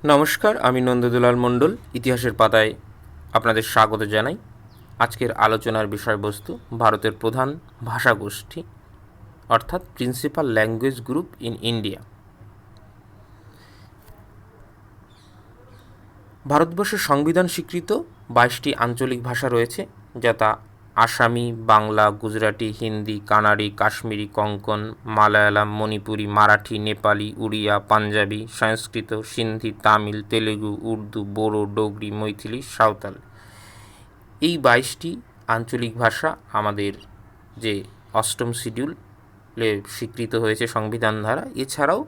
নমস্কার, আমি নন্দদুলাল মণ্ডল ইতিহাসের পাতায় আপনাদের স্বাগত জানাই। আজকের আলোচনার বিষয়বস্তু ভারতের প্রধান ভাষাগোষ্ঠী অর্থাৎ principal language group in India. ভারতবর্ষের সংবিধান স্বীকৃত 22টি আঞ্চলিক ভাষা রয়েছে, যথা আসামি, বাংলা, গুজরাটি, হিন্দি, কানাড়ি, কাশ্মীরি, কোঙ্কণ, মালায়ালাম, মণিপুরি, মারাঠি, নেপালি, উড়িয়া, পাঞ্জাবি, সংস্কৃত, সিন্ধি, তামিল, তেলেগু, উর্দু, বোড়ো, ডোগরি, মৈথিলি, সাঁওতাল। এই 22টি আঞ্চলিক ভাষা আমাদের যে অষ্টম শিডিউলে স্বীকৃত হয়েছে সংবিধান দ্বারা। এছাড়াও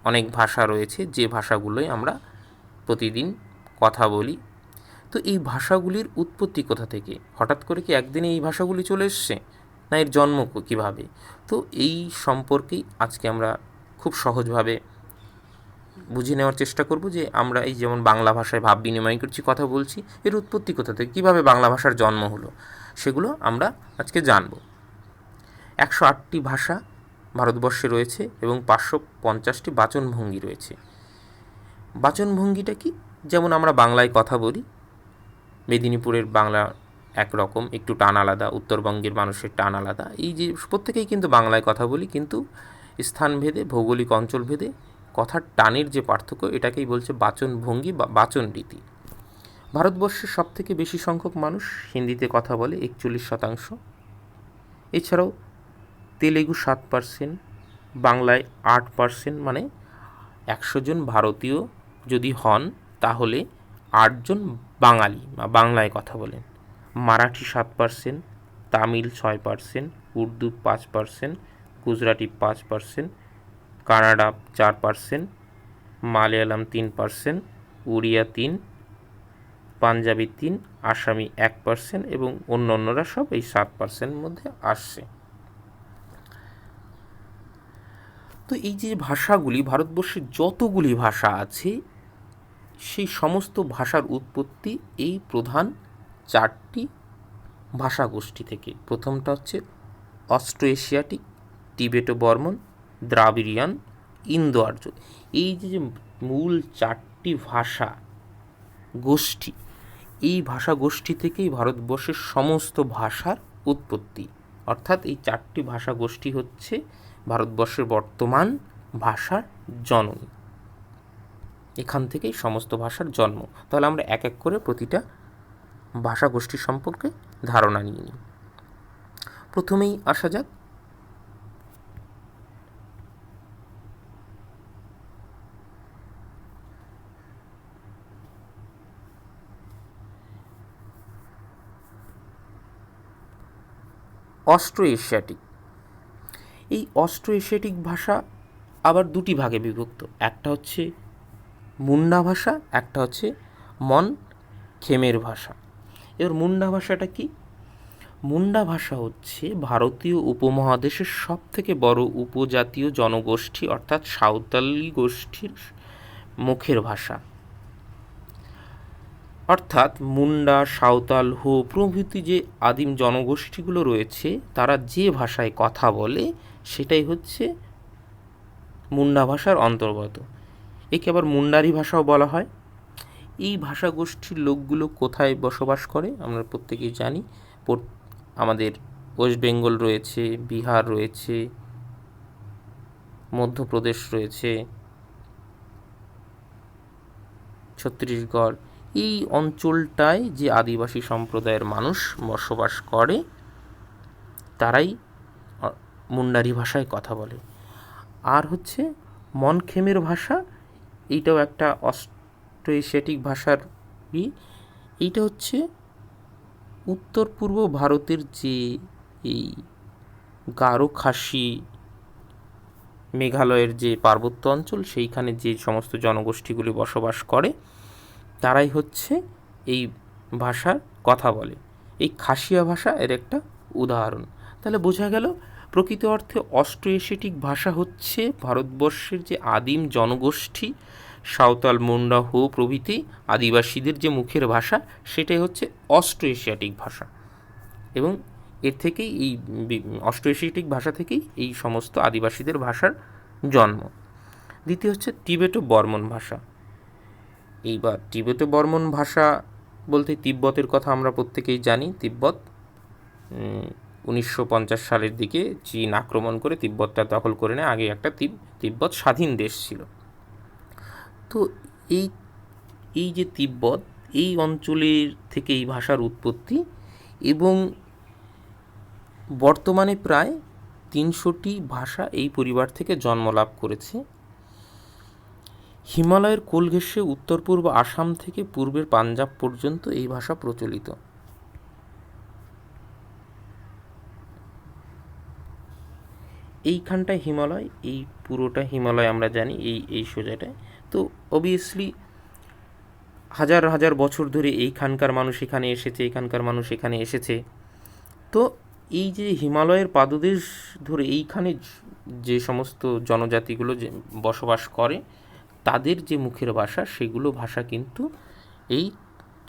অনেক ভাষা রয়েছে যে ভাষাগুলোই আমরা প্রতিদিন কথা বলি। তো এই ভাষাগুলির উৎপত্তি কোথা থেকে? হঠাৎ করে কি একদিনে এই ভাষাগুলি চলে এসছে, না এর জন্ম কীভাবে? তো এই সম্পর্কেই আজকে আমরা খুব সহজভাবে বুঝে নেওয়ার চেষ্টা করব যে আমরা এই যেমন বাংলা ভাষায় ভাব বিনিময় করছি, কথা বলছি, এর উৎপত্তি কোথা থেকে, কীভাবে বাংলা ভাষার জন্ম হলো, সেগুলো আমরা আজকে জানব। 108টি ভাষা ভারতবর্ষে রয়েছে এবং 550টি বাচনভঙ্গি রয়েছে। বাচনভঙ্গিটা কি? যেমন আমরা বাংলায় কথা বলি, মেদিনীপুরের বাংলা একরকম, একটু টান আলাদা, উত্তরবঙ্গের মানুষের টান আলাদা। এই যে প্রত্যেকেই কিন্তু বাংলায় কথা বলি, কিন্তু স্থানভেদে, ভৌগোলিক অঞ্চলভেদে কথার টানের যে পার্থক্য, এটাকেই বলছে বাচনভঙ্গি বা বাচন রীতি। ভারতবর্ষের সবথেকে বেশি সংখ্যক মানুষ হিন্দিতে কথা বলে, 41%। এছাড়াও তেলেগু 7%, বাংলায় 8%, মানে 100 জন ভারতীয় যদি হন তাহলে 8 জন বাঙালি বা বাংলায় কথা বলেন। মারাঠি 7%, তামিল 6%, উর্দু 5%, গুজরাটি 5%, কানাডা 4%, মালয়ালাম 3%, উড়িয়া 3%, পাঞ্জাবি 3%, আসামি 1% এবং অন্যান্যরা সব এই 7%-এর মধ্যে আসছে। তো এই যে ভাষাগুলি, ভারতবর্ষের যতগুলি ভাষা আছে সেই সমস্ত ভাষার উৎপত্তি এই প্রধান 4টি ভাষাগোষ্ঠী থেকে। প্রথমটা হচ্ছে অস্ট্রো এশিয়াটিক, টিবেটো বর্মন, দ্রাবিড়িয়ান, ইন্দো আর্য। এই যে মূল 4টি ভাষা গোষ্ঠী, এই ভাষা গোষ্ঠী থেকেই ভারতবর্ষের সমস্ত ভাষার উৎপত্তি। অর্থাৎ এই 4টি ভাষা গোষ্ঠী হচ্ছে ভারতবর্ষের বর্তমান ভাষার জননী। এখান থেকেই সমস্ত ভাষার জন্ম। তাহলে আমরা এক এক করে প্রতিটা ভাষা গোষ্ঠী সম্পর্কে ধারণা নিয়ে নিই। প্রথমেই আসা যাক অস্ট্রো এশিয়াটিক। এই অস্ট্রো এশিয়াটিক ভাষা আবার দুটি ভাগে বিভক্ত। একটা হচ্ছে মুন্ডা ভাষা, একটা হচ্ছে মন খেমের ভাষা। এবার মুন্ডা ভাষাটা কি? মুন্ডা ভাষা হচ্ছে ভারতীয় উপমহাদেশের সবথেকে বড় উপজাতীয় জনগোষ্ঠী অর্থাৎ সাঁওতালি গোষ্ঠীর মুখের ভাষা। অর্থাৎ মুন্ডা, সাঁওতাল, হো প্রভৃতি যে আদিম জনগোষ্ঠীগুলো রয়েছে তারা যে ভাষায় কথা বলে সেটাই হচ্ছে মুন্ডা ভাষার অন্তর্গত। একে আবার মুন্ডারি ভাষাও বলা হয়। এই ভাষাগোষ্ঠীর লোকগুলো কোথায় বসবাস করে আমরা প্রত্যেকেই জানি। আমাদের ওয়েস্ট বেঙ্গল রয়েছে, বিহার রয়েছে, মধ্যপ্রদেশ রয়েছে, ছত্তিশগড়। এই অঞ্চলটায় যে আদিবাসী সম্প্রদায়ের মানুষ বসবাস করে তারাই মুন্ডারি ভাষায় কথা বলে। আর হচ্ছে মনখেমের ভাষা, এইটাও একটা অস্ট্রো এশিয়াটিক ভাষার এইটা হচ্ছে উত্তর পূর্ব ভারতের যে এই গারো, খাসি, মেঘালয়ের যে পার্বত্য অঞ্চল সেইখানে যে সমস্ত জনগোষ্ঠীগুলি বসবাস করে তারাই হচ্ছে এই ভাষার কথা বলে। এই খাসিয়া ভাষা এর একটা উদাহরণ। তাহলে বোঝা গেল প্রকৃত অর্থে অস্ট্রো এশিয়াটিক ভাষা হচ্ছে ভারতবর্ষের যে আদিম জনগোষ্ঠী সাঁওতাল, মুন্ডা, হো প্রভৃতি আদিবাসীদের যে মুখের ভাষা সেটাই হচ্ছে অস্ট্রো এশিয়াটিক ভাষা। এবং এর থেকেই এই অস্ট্রো এশিয়াটিক ভাষা থেকেই এই সমস্ত আদিবাসীদের ভাষার জন্ম। দ্বিতীয় হচ্ছে টিবেটো বর্মন ভাষা। এইবার তিব্বতীয় বর্মন ভাষা বলতে তিব্বতের কথা আমরা প্রত্যেকেই জানি। তিব্বত 1950 সালের দিকে চীন আক্রমণ করে তিব্বতটা দখল করে নেয়। আগে একটা তিব্বত স্বাধীন দেশ ছিল। তো এই এই যে তিব্বত, এই অঞ্চলের থেকে এই ভাষার উৎপত্তি, এবং বর্তমানে প্রায় 300টি ভাষা এই পরিবার থেকে জন্ম লাভ করেছে। হিমালয়ের কোল ঘেঁষে উত্তর পূর্ব আসাম থেকে পূর্বের পাঞ্জাব পর্যন্ত এই ভাষা প্রচলিত। এইখানটায় হিমালয়, এই পুরোটা হিমালয় আমরা জানি, এই সোজাটায়। তো অবভিয়াসলি হাজার হাজার বছর ধরে এইখানকার মানুষ এখানে এসেছে, এখানকার মানুষ এখানে এসেছে। তো এই যে হিমালয়ের পাদদেশ ধরে এইখানে যে সমস্ত জনজাতিগুলো যে বসবাস করে, তাদের যে মুখের ভাষা, সেগুলো ভাষা কিন্তু এই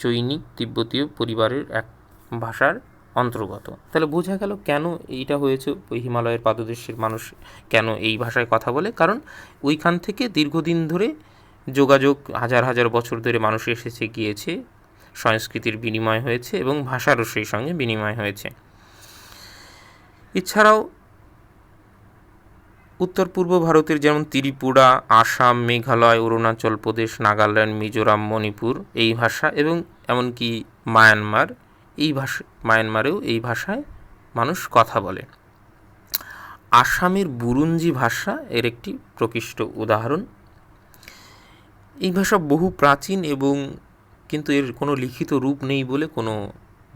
চৈনিক তিব্বতীয় পরিবারের এক ভাষার অন্তর্গত। তাহলে বোঝা গেল কেন এইটা হয়েছে, ওই হিমালয়ের পাদদেশের মানুষ কেন এই ভাষায় কথা বলে। কারণ ওইখান থেকে দীর্ঘদিন ধরে যোগাযোগ, হাজার হাজার বছর ধরে মানুষ এসেছে গিয়েছে, সংস্কৃতির বিনিময় হয়েছে এবং ভাষারও সেই সঙ্গে বিনিময় হয়েছে। এছাড়াও উত্তর পূর্ব ভারতের যেমন ত্রিপুরা, আসাম, মেঘালয়, অরুণাচল প্রদেশ, নাগাল্যান্ড, মিজোরাম, মণিপুর এই ভাষা, এবং এমনকি মায়ানমারেও এই ভাষায় মানুষ কথা বলে। আসামের বুরুঞ্জি ভাষা এর একটি প্রকৃষ্ট উদাহরণ। এই ভাষা বহু প্রাচীন, এবং কিন্তু এর কোনো লিখিত রূপ নেই বলে কোনো,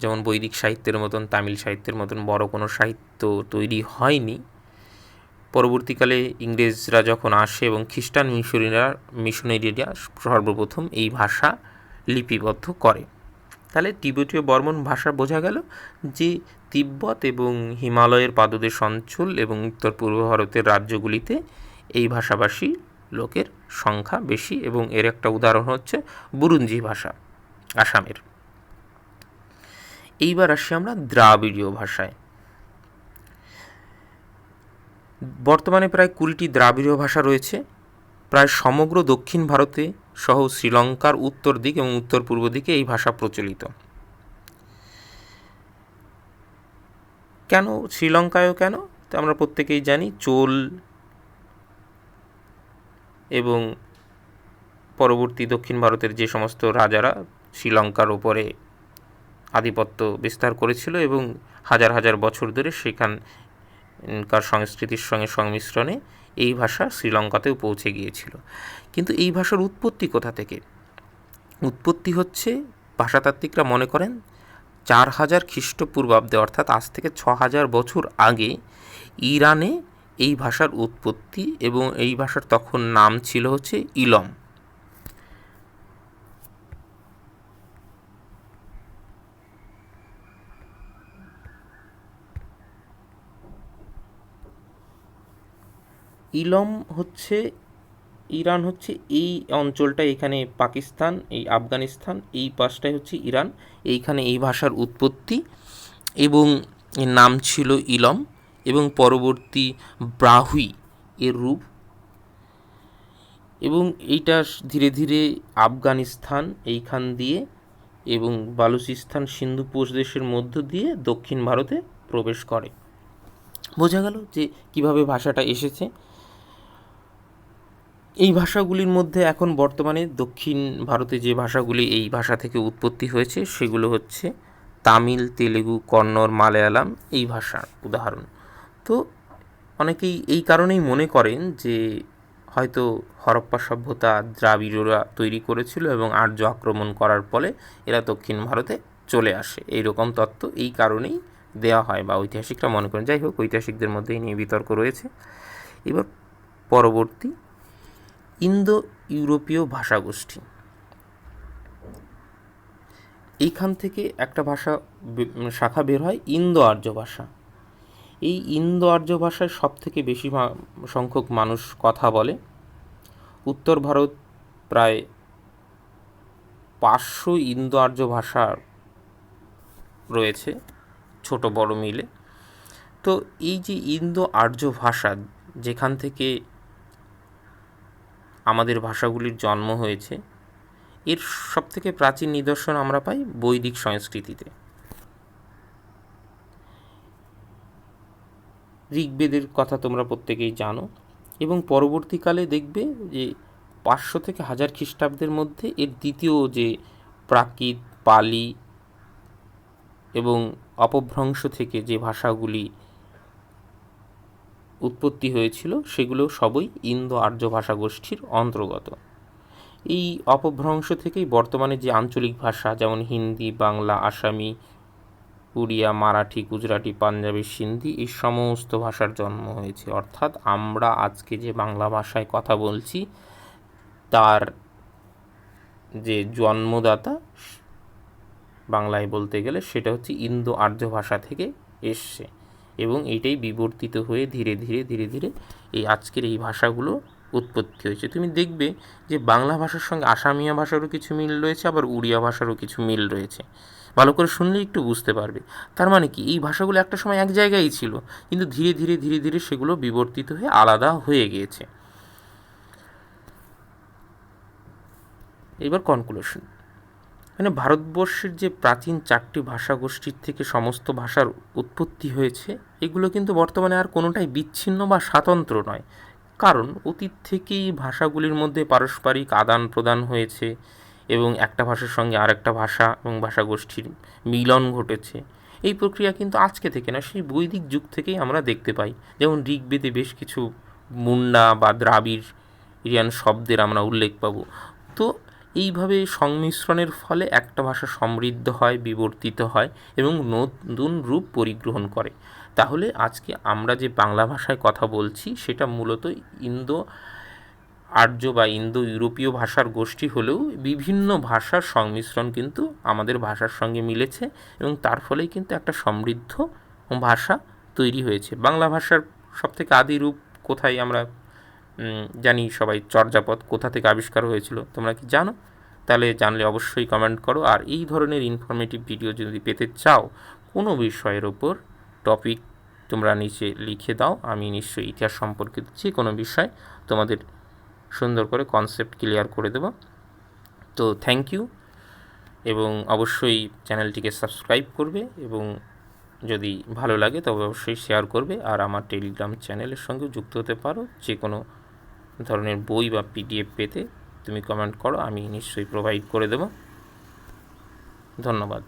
যেমন বৈদিক সাহিত্যের মতন, তামিল সাহিত্যের মতন বড় কোনো সাহিত্য তৈরি হয়নি। পরবর্তীকালে ইংরেজরা যখন আসে এবং খ্রিস্টান মিশনারিরা সর্বপ্রথম এই ভাষা লিপিবদ্ধ করে। তাহলে তিব্বতীয় বর্মন ভাষা বোঝা গেল যে তিব্বত এবং হিমালয়ের পাদদেশ অঞ্চল এবং উত্তর পূর্ব ভারতের রাজ্যগুলিতে এই ভাষাভাষী লোকের সংখ্যা বেশি, এবং এর একটা উদাহরণ হচ্ছে বুরুঞ্জি ভাষা আসামের। এইবার আসি আমরা দ্রাবিড়ীয় ভাষায়। বর্তমানে প্রায় 20টি দ্রাবিড়ীয় ভাষা রয়েছে। প্রায় সমগ্র দক্ষিণ ভারতে সহ শ্রীলঙ্কার উত্তর দিক এবং উত্তর পূর্ব দিকে এই ভাষা প্রচলিত। কেন শ্রীলঙ্কায়ও কেন, তো আমরা প্রত্যেকেই জানি চোল এবং পরবর্তী দক্ষিণ ভারতের যে সমস্ত রাজারা শ্রীলঙ্কার ওপরে আধিপত্য বিস্তার করেছিল, এবং হাজার হাজার বছর ধরে সেখানকার সংস্কৃতির সঙ্গে সংমিশ্রণে এই ভাষা শ্রীলঙ্কাতেও পৌঁছে গিয়েছিল। কিন্তু এই ভাষার উৎপত্তি কোথা থেকে? উৎপত্তি হচ্ছে, ভাষাতাত্ত্বিকরা মনে করেন 4000 খ্রিস্টপূর্বাব্দে, অর্থাৎ আজ থেকে 6000 বছর আগে ইরানে এই ভাষার উৎপত্তি, এবং এই ভাষার তখন নাম ছিল হচ্ছে ইলম। ইলম হচ্ছে, ইরান হচ্ছে এই অঞ্চলটা, এখানে পাকিস্তান, এই আফগানিস্তান, এই পাশটাই হচ্ছে ইরান। এইখানে এই ভাষার উৎপত্তি, এবং এর নাম ছিল ইলম, এবং পরবর্তী ব্রাহুই এর রূপ, এবং এইটা ধীরে ধীরে আফগানিস্তান এইখান দিয়ে এবং বালুচিস্তান, সিন্ধু প্রদেশের মধ্য দিয়ে দক্ষিণ ভারতে প্রবেশ করে। বোঝা গেল যে কিভাবে ভাষাটা এসেছে। এই ভাষাগুলির মধ্যে এখন বর্তমানে দক্ষিণ ভারতে যে ভাষাগুলি এই ভাষা থেকে উৎপত্তি হয়েছে, সেগুলো হচ্ছে তামিল, তেলেগু, কন্নড়, মালায়ালাম এই ভাষার উদাহরণ। তো অনেকেই এই কারণেই মনে করেন যে হয়তো হরপ্পা সভ্যতা দ্রাবিড়রা তৈরি করেছিল, এবং আর্য আক্রমণ করার ফলে এরা দক্ষিণ ভারতে চলে আসে। এইরকম তত্ত্ব এই কারণেই দেওয়া হয় বা ঐতিহাসিকরা মনে করেন। যাই হোক, ঐতিহাসিকদের মধ্যে এই নিয়ে বিতর্ক রয়েছে। এবার পরবর্তী ইন্দো ইউরোপীয় ভাষাগোষ্ঠী। এইখান থেকে একটা ভাষা শাখা বের হয়, ইন্দো আর্য ভাষা। এই ইন্দো আর্য ভাষায় সবথেকে বেশি সংখ্যক মানুষ কথা বলে। উত্তর ভারত প্রায় 500 ইন্দো আর্য ভাষা রয়েছে, ছোট বড় মিলে। তো এই যে ইন্দো আর্য ভাষা, যেখান থেকে আমাদের ভাষাগুলির জন্ম হয়েছে, এর সবথেকে প্রাচীন নিদর্শন আমরা পাই বৈদিক সংস্কৃতিতে। ঋগ্বেদের কথা তোমরা প্রত্যেকেই জানো, এবং পরবর্তীকালে দেখবে যে 500 থেকে 1000 খ্রিস্টাব্দের মধ্যে এর দ্বিতীয় যে প্রাকৃত, পালি এবং অপভ্রংশ থেকে যে ভাষাগুলি উৎপত্তি হয়েছিল সেগুলো সবই ইন্দো আর্য ভাষাগোষ্ঠীর অন্তর্গত। এই অপভ্রংশ থেকেই বর্তমানে যে আঞ্চলিক ভাষা, যেমন হিন্দি, বাংলা, আসামি, উড়িয়া, মারাঠি, গুজরাটি, পাঞ্জাবি, সিন্ধি, এই সমস্ত ভাষার জন্ম হয়েছে। অর্থাৎ আমরা আজকে যে বাংলা ভাষায় কথা বলছি তার যে জন্মদাতা বাংলায় বলতে গেলে সেটা হচ্ছে ইন্দো আর্য ভাষা থেকে এসছে, এবং এইটাই বিবর্তিত হয়ে ধীরে ধীরে ধীরে ধীরে এই আজকের এই ভাষাগুলো উৎপত্তি হয়েছে। তুমি দেখবে যে বাংলা ভাষার সঙ্গে আসামিয়া ভাষারও কিছু মিল রয়েছে, আবার উড়িয়া ভাষারও কিছু মিল রয়েছে। ভালো করে শুনলে একটু বুঝতে পারবে। তার মানে কি, এই ভাষাগুলো একটা সময় এক জায়গায় ছিল, কিন্তু ধীরে ধীরে ধীরে ধীরে সেগুলো বিবর্তিত হয়ে আলাদা হয়ে গিয়েছে। এবার কনক্লুশন, মানে ভারতবর্ষের যে প্রাচীন 4টি ভাষাগোষ্ঠীর থেকে সমস্ত ভাষার উৎপত্তি হয়েছে, এগুলো কিন্তু বর্তমানে আর কোনোটাই বিচ্ছিন্ন বা স্বাতন্ত্র নয়। কারণ অতীত থেকেই ভাষাগুলির মধ্যে পারস্পরিক আদান প্রদান হয়েছে, এবং একটা ভাষার সঙ্গে আরেকটা ভাষা এবং ভাষাগোষ্ঠীর মিলন ঘটেছে। এই প্রক্রিয়া কিন্তু আজকে থেকে না, সেই বৈদিক যুগ থেকেই আমরা দেখতে পাই। যেমন ঋগ্বেদে বেশ কিছু মুন্ডা বা দ্রাবিড়িয়ান শব্দের আমরা উল্লেখ পাব। তো এইভাবে সংমিশ্রণের ফলে একটা ভাষা সমৃদ্ধ হয়, বিবর্তিত হয় এবং নতুন রূপ পরিগ্রহণ করে। তাহলে আজকে আমরা যে বাংলা ভাষায় কথা বলছি সেটা মূলত ইন্দো আর্য বা ইন্দো ইউরোপীয় ভাষার গোষ্ঠী হলেও বিভিন্ন ভাষার সংমিশ্রণ কিন্তু আমাদের ভাষার সঙ্গে মিলেছে, এবং তার ফলেই কিন্তু একটা সমৃদ্ধ ভাষা তৈরি হয়েছে। বাংলা ভাষার সবথেকে আদি রূপ কোথায় আমরা জানি সবাই, চর্যাপদ কোথা থেকে আবিষ্কার হয়েছিল তোমরা কি জানো? তাহলে জানলে অবশ্যই কমেন্ট করো। আর এই ধরনের ইনফরমেটিভ ভিডিও যদি পেতে চাও কোনো বিষয়ের ওপর টপিক তোমরা নিচে লিখে দাও, আমি নিশ্চয়ই ইতিহাস সম্পর্কিত যে কোনো বিষয় তোমাদের সুন্দর করে কনসেপ্ট ক্লিয়ার করে দেব। তো থ্যাংক ইউ, এবং অবশ্যই চ্যানেলটিকে সাবস্ক্রাইব করবে, এবং যদি ভালো লাগে তবে অবশ্যই শেয়ার করবে। আর আমার টেলিগ্রাম চ্যানেলের সঙ্গে যুক্ত হতে পারো। যে কোনো ধরনের বই বা পিডিএফ পেতে তুমি কমেন্ট করো, আমি নিশ্চয়ই প্রোভাইড করে দেব। ধন্যবাদ।